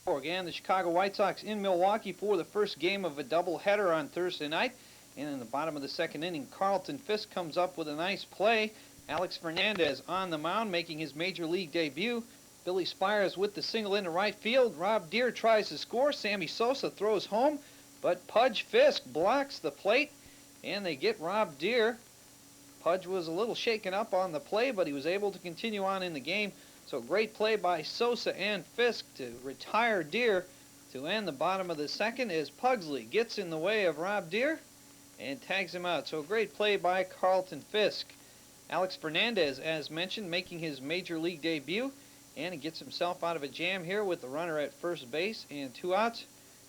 And the Chicago White Sox in Milwaukee for the first game of a doubleheader on Thursday night. And in the bottom of the second inning, Carlton Fisk comes up with a nice play. Alex Fernandez on the mound making his major league debut. Billy Spires with the single into right field. Rob Deere tries to score. Sammy Sosa throws home, but Pudge Fisk blocks the plate, and they get Rob Deere. Pudge was a little shaken up on the play, but he was able to continue on in the game. So great play by Sosa and Fisk to retire Deere to end the bottom of the second as Pugsley gets in the way of Rob Deere and tags him out. So great play by Carlton Fisk. Alex Fernandez, as mentioned, making his major league debut, and he gets himself out of a jam here with the runner at first base and 2 outs.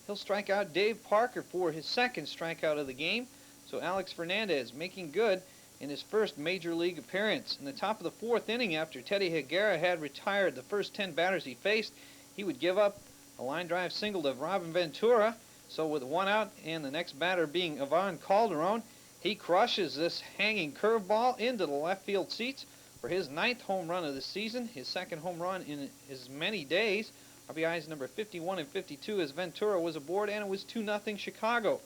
He'll strike out Dave Parker for his second strikeout of the game. So Alex Fernandez making good in his first major league appearance. In the top of the fourth inning, after Teddy Higuera had retired the first 10 batters he faced, he would give up a line drive single to Robin Ventura. So with 1 out and the next batter being Ivan Calderon, he crushes this hanging curveball into the left field seats for his 9th home run of the season, his 2nd home run in as many days. RBIs number 51 and 52 as Ventura was aboard, and it was 2-0 Chicago.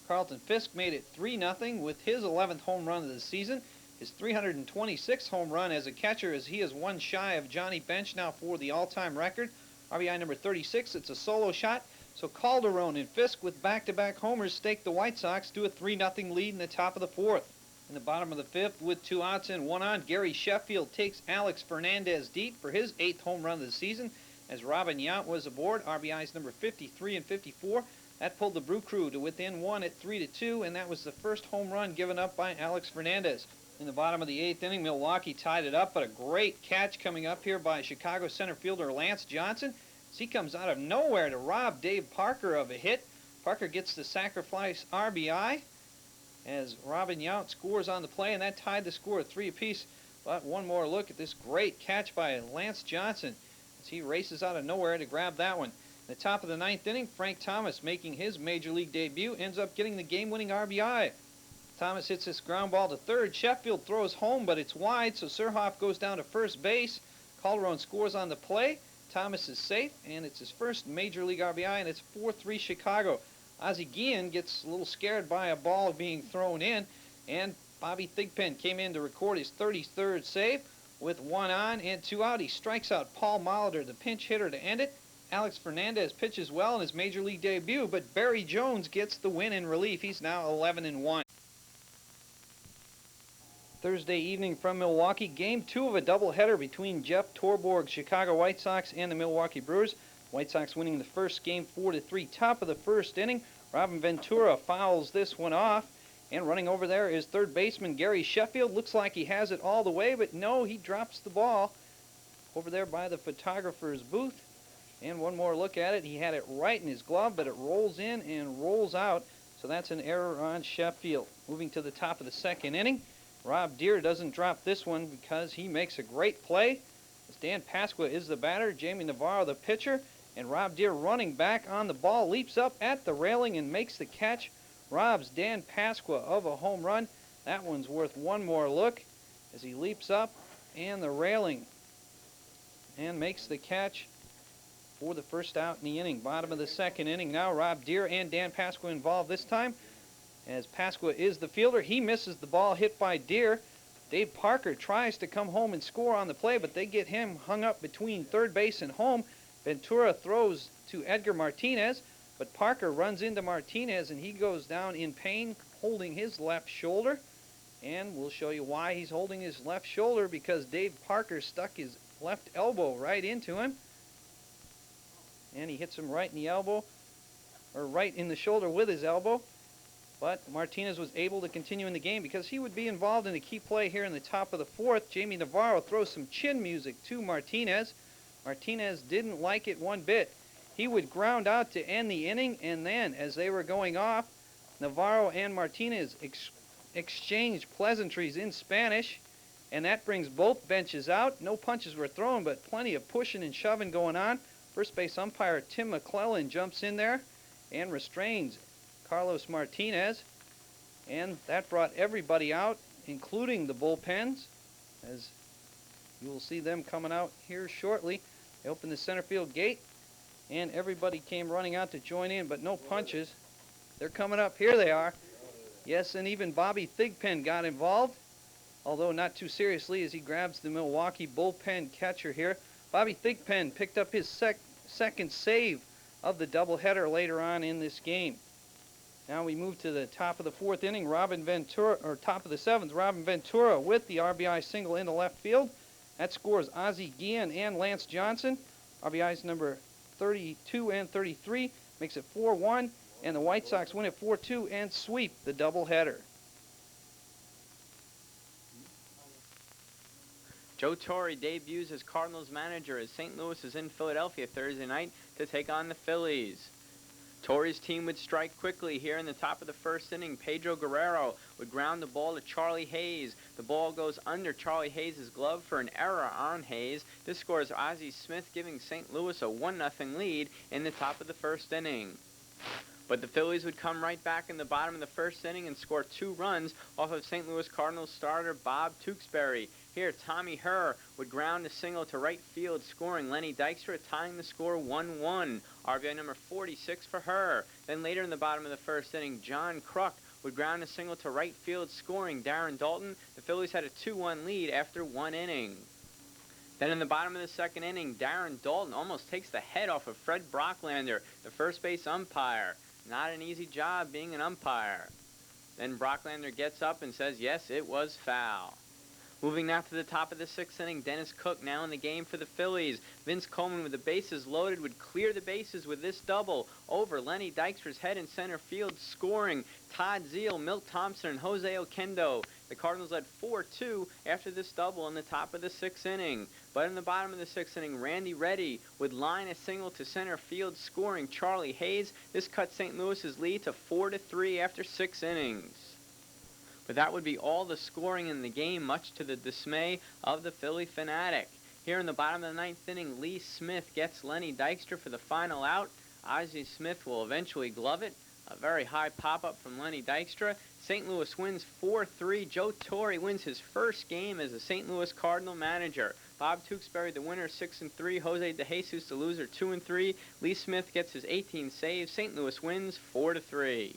Carlton Fisk made it 3-0 with his 11th home run of the season, his 326th home run as a catcher, as he is 1 shy of Johnny Bench now for the all-time record. RBI number 36, it's a solo shot. So Calderon and Fisk with back-to-back homers stake the White Sox to a 3-0 lead in the top of the 4th. In the bottom of the 5th, with 2 outs and 1 on, Gary Sheffield takes Alex Fernandez deep for his 8th home run of the season as Robin Yount was aboard. RBIs number 53 and 54. That pulled the Brew Crew to within 1 at 3-2, and that was the first home run given up by Alex Fernandez. In the bottom of the 8th inning, Milwaukee tied it up, but a great catch coming up here by Chicago center fielder Lance Johnson. As he comes out of nowhere to rob Dave Parker of a hit. Parker gets the sacrifice RBI as Robin Yount scores on the play, and that tied the score at 3 apiece. But one more look at this great catch by Lance Johnson as he races out of nowhere to grab that one. In the top of the 9th inning, Frank Thomas, making his major league debut, ends up getting the game-winning RBI. Thomas hits this ground ball to third. Sheffield throws home, but it's wide, so Surhoff goes down to first base. Calderon scores on the play. Thomas is safe, and it's his first major league RBI, and it's 4-3 Chicago. Ozzie Guillen gets a little scared by a ball being thrown in, and Bobby Thigpen came in to record his 33rd save. With 1 on and 2 out, he strikes out Paul Molitor, the pinch hitter, to end it. Alex Fernandez pitches well in his major league debut, but Barry Jones gets the win in relief. He's now 11-1. Thursday evening from Milwaukee, Game 2 of a doubleheader between Jeff Torborg's Chicago White Sox and the Milwaukee Brewers. White Sox winning the first game 4-3. Top of the first inning, Robin Ventura fouls this one off, and running over there is third baseman Gary Sheffield. Looks like he has it all the way, but no, he drops the ball over there by the photographer's booth. And one more look at it. He had it right in his glove, but it rolls in and rolls out. So that's an error on Sheffield. Moving to the top of the second inning, Rob Deere doesn't drop this one because he makes a great play. As Dan Pasqua is the batter, Jamie Navarro the pitcher, and Rob Deere running back on the ball, leaps up at the railing and makes the catch. Robs Dan Pasqua of a home run. That one's worth one more look as he leaps up and the railing and makes the catch for the first out in the inning. Bottom of the second inning now, Rob Deere and Dan Pasqua involved this time. As Pasqua is the fielder, he misses the ball hit by Deere. Dave Parker tries to come home and score on the play, but they get him hung up between third base and home. Ventura throws to Edgar Martinez, but Parker runs into Martinez, and he goes down in pain, holding his left shoulder. And we'll show you why he's holding his left shoulder, because Dave Parker stuck his left elbow right into him. And he hits him right in the elbow, or right in the shoulder with his elbow. But Martinez was able to continue in the game because he would be involved in a key play here in the top of the fourth. Jamie Navarro throws some chin music to Martinez. Martinez didn't like it one bit. He would ground out to end the inning, and then as they were going off, Navarro and Martinez exchanged pleasantries in Spanish, and that brings both benches out. No punches were thrown, but plenty of pushing and shoving going on. First base umpire Tim McClellan jumps in there and restrains Carlos Martinez, and that brought everybody out, including the bullpens, as you will see them coming out here shortly. They open the center field gate, and everybody came running out to join in, but no punches. They're coming up. Here they are. Yes, and even Bobby Thigpen got involved, although not too seriously as he grabs the Milwaukee bullpen catcher here. Bobby Thigpen picked up his second save of the doubleheader later on in this game. Now we move to the top of the fourth inning. Top of the seventh, Robin Ventura with the RBI single into left field. That scores Ozzie Guillen and Lance Johnson. RBIs number 32 and 33 makes it 4-1, and the White Sox win it 4-2 and sweep the doubleheader. Joe Torre debuts as Cardinals manager as St. Louis is in Philadelphia Thursday night to take on the Phillies. Torre's team would strike quickly here in the top of the first inning. Pedro Guerrero would ground the ball to Charlie Hayes. The ball goes under Charlie Hayes' glove for an error on Hayes. This scores Ozzie Smith, giving St. Louis a 1-0 lead in the top of the first inning. But the Phillies would come right back in the bottom of the first inning and score 2 runs off of St. Louis Cardinals starter Bob Tewksbury. Here, Tommy Herr would ground a single to right field, scoring Lenny Dykstra, tying the score 1-1. RBI number 46 for Herr. Then later in the bottom of the first inning, John Kruk would ground a single to right field, scoring Darren Daulton. The Phillies had a 2-1 lead after 1 inning. Then in the bottom of the second inning, Darren Daulton almost takes the head off of Fred Brocklander, the first base umpire. Not an easy job being an umpire. Then Brocklander gets up and says, yes, it was foul. Moving now to the top of the sixth inning, Dennis Cook now in the game for the Phillies. Vince Coleman, with the bases loaded, would clear the bases with this double over Lenny Dykstra's head in center field, scoring Todd Zeile, Milt Thompson, and Jose Oquendo. The Cardinals led 4-2 after this double in the top of the sixth inning. But in the bottom of the sixth inning, Randy Reddy would line a single to center field, scoring Charlie Hayes. This cut St. Louis's lead to 4-3 after 6 innings. But that would be all the scoring in the game, much to the dismay of the Philly fanatic. Here in the bottom of the ninth inning, Lee Smith gets Lenny Dykstra for the final out. Ozzie Smith will eventually glove it. A very high pop-up from Lenny Dykstra. St. Louis wins 4-3. Joe Torre wins his first game as a St. Louis Cardinal manager. Bob Tewksbury, the winner, 6-3. Jose DeJesus, the loser, 2-3. Lee Smith gets his 18 saves. St. Louis wins 4-3.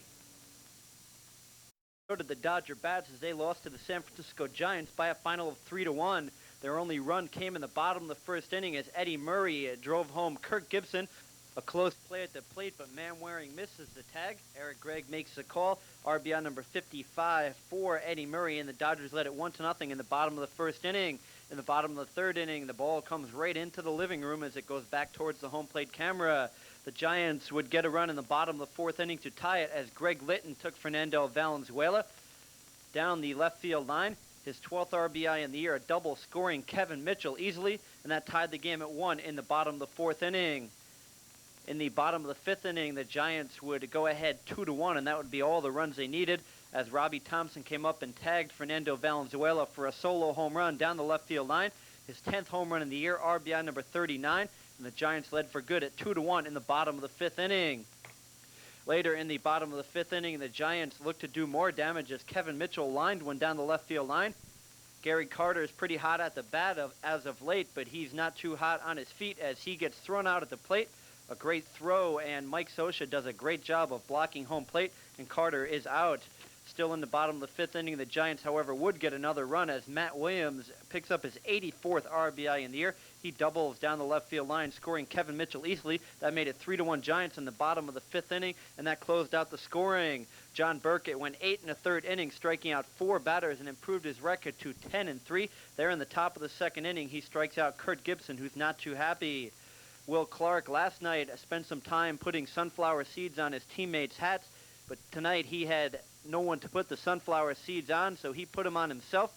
So did the Dodger bats as they lost to the San Francisco Giants by a final of 3-1. Their only run came in the bottom of the first inning as Eddie Murray drove home Kirk Gibson. A close play at the plate, but Manwaring misses the tag. Eric Gregg makes the call. RBI number 55 for Eddie Murray, and the Dodgers led it 1-0 in the bottom of the first inning. In the bottom of the third inning, the ball comes right into the living room as it goes back towards the home plate camera. The Giants would get a run in the bottom of the fourth inning to tie it as Greg Litton took Fernando Valenzuela down the left field line. His 12th RBI in the year, a double scoring Kevin Mitchell easily, and that tied the game at 1 in the bottom of the fourth inning. In the bottom of the fifth inning, the Giants would go ahead 2-1, and that would be all the runs they needed as Robbie Thompson came up and tagged Fernando Valenzuela for a solo home run down the left field line. His 10th home run in the year, RBI number 39, and the Giants led for good at 2-1 in the bottom of the fifth inning. Later in the bottom of the fifth inning, the Giants looked to do more damage as Kevin Mitchell lined one down the left field line. Gary Carter is pretty hot at the bat as of late, but he's not too hot on his feet as he gets thrown out at the plate. A great throw, and Mike Scioscia does a great job of blocking home plate, and Carter is out. Still in the bottom of the fifth inning, the Giants, however, would get another run as Matt Williams picks up his 84th RBI in the year. He doubles down the left field line, scoring Kevin Mitchell easily. That made it 3-1 Giants in the bottom of the fifth inning, and that closed out the scoring. John Burkett went 8 1/3 innings, striking out 4 batters and improved his record to 10-3. There in the top of the second inning, he strikes out Kurt Gibson, who's not too happy. Will Clark last night spent some time putting sunflower seeds on his teammates' hats, but tonight he had no one to put the sunflower seeds on, so he put them on himself,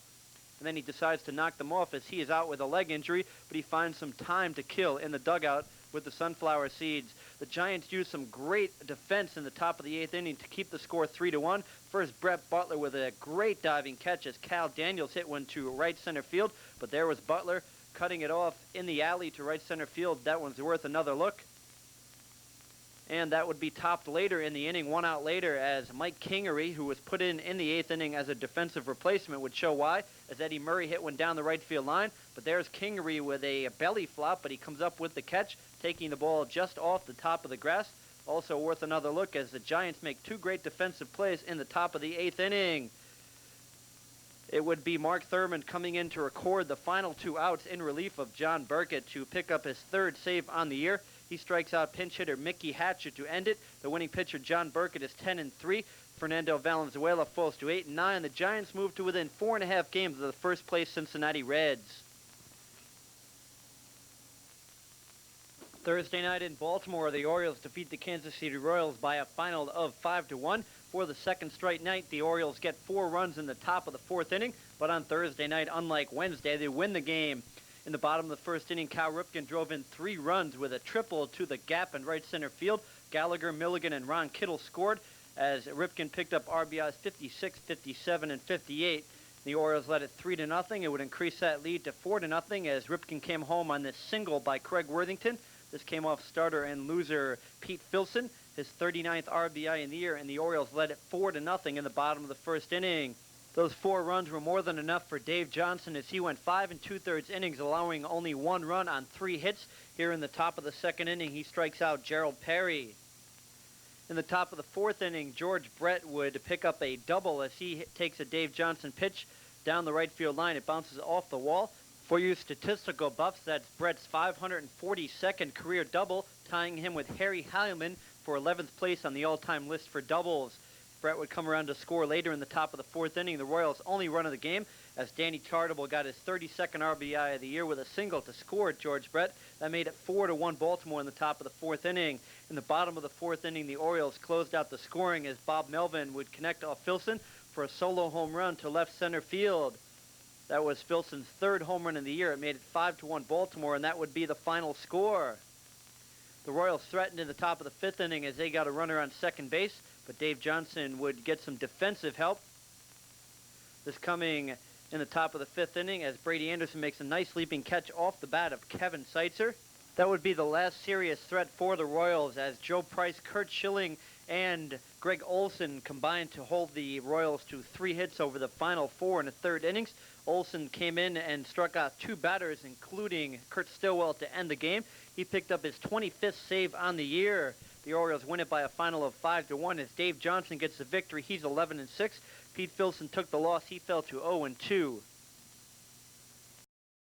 and then he decides to knock them off as he is out with a leg injury, but he finds some time to kill in the dugout with the sunflower seeds. The Giants used some great defense in the top of the eighth inning to keep the score 3-1. First, Brett Butler with a great diving catch as Cal Daniels hit one to right center field, but there was Butler cutting it off in the alley to right center field. That one's worth another look. And that would be topped later in the inning, 1 out later, as Mike Kingery, who was put in the 8th inning as a defensive replacement, would show why, as Eddie Murray hit one down the right field line. But there's Kingery with a belly flop, but he comes up with the catch, taking the ball just off the top of the grass. Also worth another look as the Giants make 2 great defensive plays in the top of the 8th inning. It would be Mark Thurmond coming in to record the final 2 outs in relief of John Burkett to pick up his 3rd save on the year. He strikes out pinch hitter Mickey Hatcher to end it. The winning pitcher John Burkett is 10-3. Fernando Valenzuela falls to 8-9. The Giants move to within 4.5 games of the first place Cincinnati Reds. Thursday night in Baltimore, the Orioles defeat the Kansas City Royals by a final of 5-1. For the second straight night, the Orioles get 4 runs in the top of the 4th inning, but on Thursday night, unlike Wednesday, they win the game. In the bottom of the 1st inning, Cal Ripken drove in 3 runs with a triple to the gap in right center field. Gallagher, Milligan, and Ron Kittle scored as Ripken picked up RBIs 56, 57, and 58. The Orioles led it 3-0. It would increase that lead to 4-0 as Ripken came home on this single by Craig Worthington. This came off starter and loser Pete Filson, his 39th RBI in the year, and the Orioles led it 4-0 in the bottom of the 1st inning. Those 4 runs were more than enough for Dave Johnson as he went 5 2/3 innings, allowing only 1 run on 3 hits. Here in the top of the 2nd inning, he strikes out Gerald Perry. In the top of the 4th inning, George Brett would pick up a double as he takes a Dave Johnson pitch down the right field line. It bounces off the wall. For you statistical buffs, that's Brett's 542nd career double, tying him with Harry Heilman for 11th place on the all-time list for doubles. Brett would come around to score later in the top of the 4th inning, the Royals' only run of the game, as Danny Chartable got his 32nd RBI of the year with a single to score at George Brett. That made it 4-1 Baltimore in the top of the 4th inning. In the bottom of the 4th inning, the Orioles closed out the scoring as Bob Melvin would connect off Filson for a solo home run to left center field. That was Filson's 3rd home run of the year. It made it 5-1 Baltimore, and that would be the final score. The Royals threatened in the top of the 5th inning as they got a runner on second base, but Dave Johnson would get some defensive help. This coming in the top of the 5th inning as Brady Anderson makes a nice leaping catch off the bat of Kevin Seitzer. That would be the last serious threat for the Royals as Joe Price, Kurt Schilling, and Greg Olson combined to hold the Royals to 3 hits over the final 4 1/3 innings. Olson came in and struck out 2 batters, including Kurt Stillwell, to end the game. He picked up his 25th save on the year. The Orioles win it by a final of 5-1 as Dave Johnson gets the victory. He's 11-6. Pete Filson took the loss. He fell to 0-2.